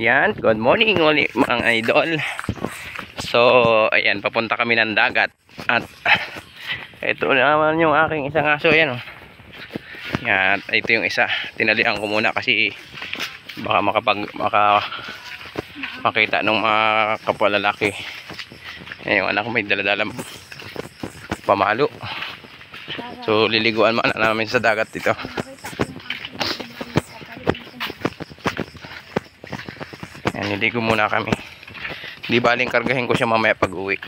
Yan, good morning ulit mga idol. So, ayan, papunta kami ng dagat. At ito naman yung aking isang aso, ayan oh. Yan, ito yung isa. Tinalian ko muna kasi baka makita ng mga kapwalalaki. Ayan, yung anak ko may daladalang pamalo. So, liliguan muna namin sa dagat dito. Yan, niligo muna kami. Di baling kargahin ko siya mamaya pag uwi.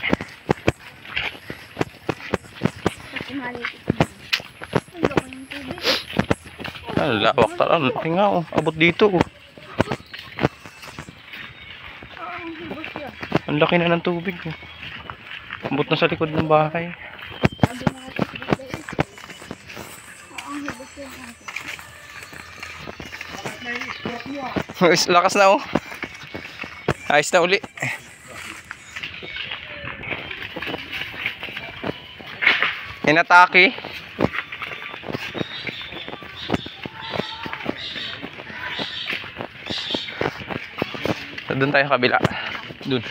Ang lawak talaga. Laki nga oh. Abot dito oh. Ang laki na ng tubig oh. Abot na sa likod ng bahay. Lakas na oh. Ayos na uli. Inatake. So, doon tayo kabila. Doon.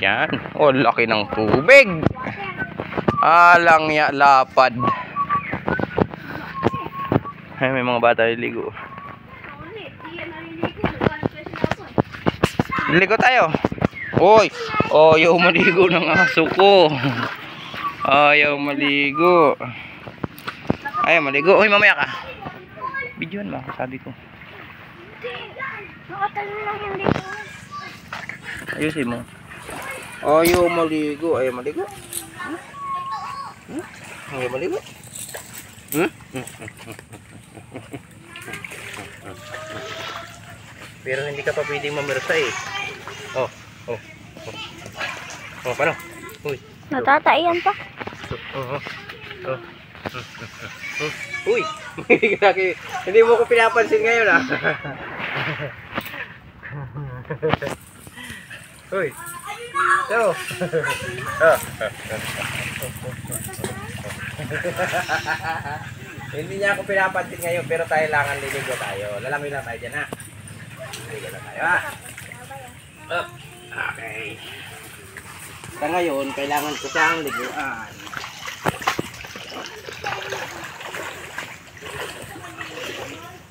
Yan. Oh, laki ng tubig. Alang ya lapad. Ay, may mga bata naliligo. Ligo tayo. Oy, ayaw maligo ng aso ko. Ayaw maligo. Ayaw maligo. Oy, mamaya ka. Videoan mo, sabi ko. Nakatalo lang yung dito. Ayusin mo. Ayaw maligo. Ayaw maligo. Ayaw maligo. Pero hindi ka pa pwedeng mamirsa eh. Oh, paano? Uy. Natataiyan pa. Uy. Hindi mo ko pinapansin ngayon ah. Uy. So. Hindi niya ako pinapansin ngayon pero tayo lang ang liligo tayo. Lalangoy lang tayo dyan ha. Liligo lang tayo ha. Okay. Sa ngayon, kailangan ko siyang liguan.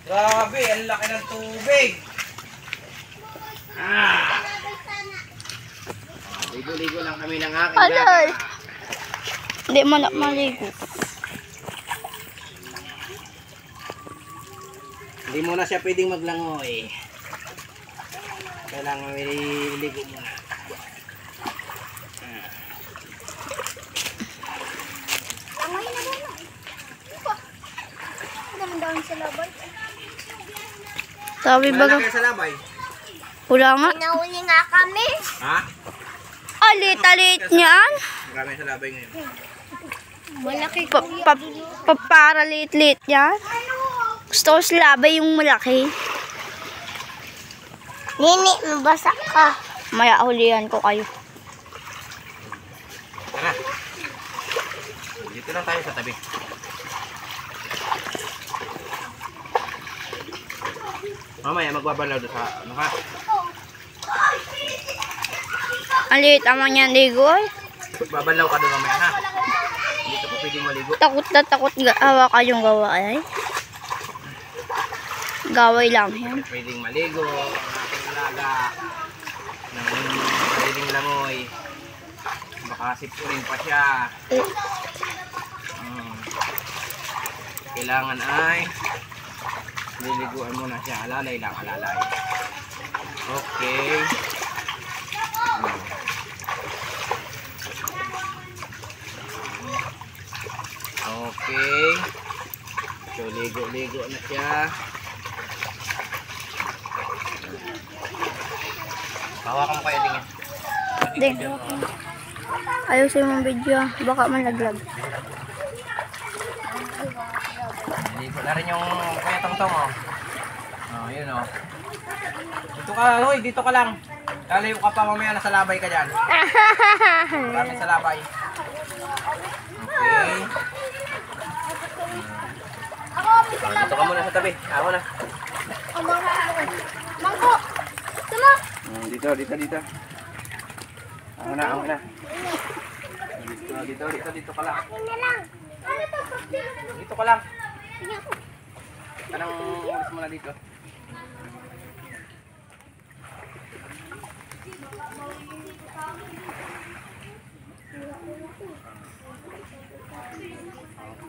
Grabe, ang laki ng tubig. Ligo-ligo lang kami ng aking Alay! dagat. Hindi mo na maligo. Hindi muna siya pwedeng maglangoy. Kailangan nililigo muna. Langoy na muna. Ang dami sa labay. Sabi ba? Wala kayo sa labay? Wala nga. Nauli nga kami. Ha? Alit-alit niyan. Marami sa labay ngayon. Malaki para lit-lit yan. Gusto ko sa labay yung malaki. Nini, mabasa ka. Maya hulihan ko kayo. Tara. Dito lang tayo sa tabi. Mamaya magbabalaw doon sa ano ha? Alit naman yan, ligoy. Babalaw ka doon mamaya ha? Dito pa pwedeng maligo. Takot na takot gawa kayong gawa ay. Gaway lang yan. Pwedeng maligo ang ating alaga ng pwedeng langoy. Baka sipunin pa siya. Kailangan ay liliguan muna siya. Alalay lang, alalay. Okay. Okay. So, ligo-ligo na siya. Hawakan mo kayo din yan. Ding. Ayusin mo ang video. Baka malaglag. Ligo na rin yung kuya tong-tong oh. Oh, yun oh. Dito ka, hoy, dito ka lang. Lalayo ka pa mamaya, nasa labay ka dyan. Marami sa labay. Okay. Dito ka muna sa tabi. Ako na. Mangko! Tama! Dito. Ako na. Dito ka lang. Dito ka lang. Anong oras mo na dito?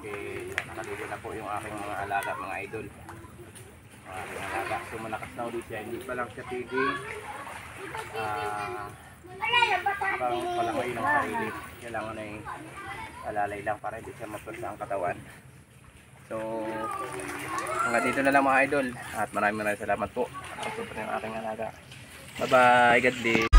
Okay, nakaligo na po yung aking mga alaga, mga idol. Ang aking alaga. So malakas na ulit siya, hindi pa lang siya tigil. Parang palangoy ng sarili. Kailangan ay alalay lang para hindi siya mapursa ang katawan. So hanggang dito na lang mga idol. At maraming salamat po. Ako po yung aking alaga. Bye bye, God bless.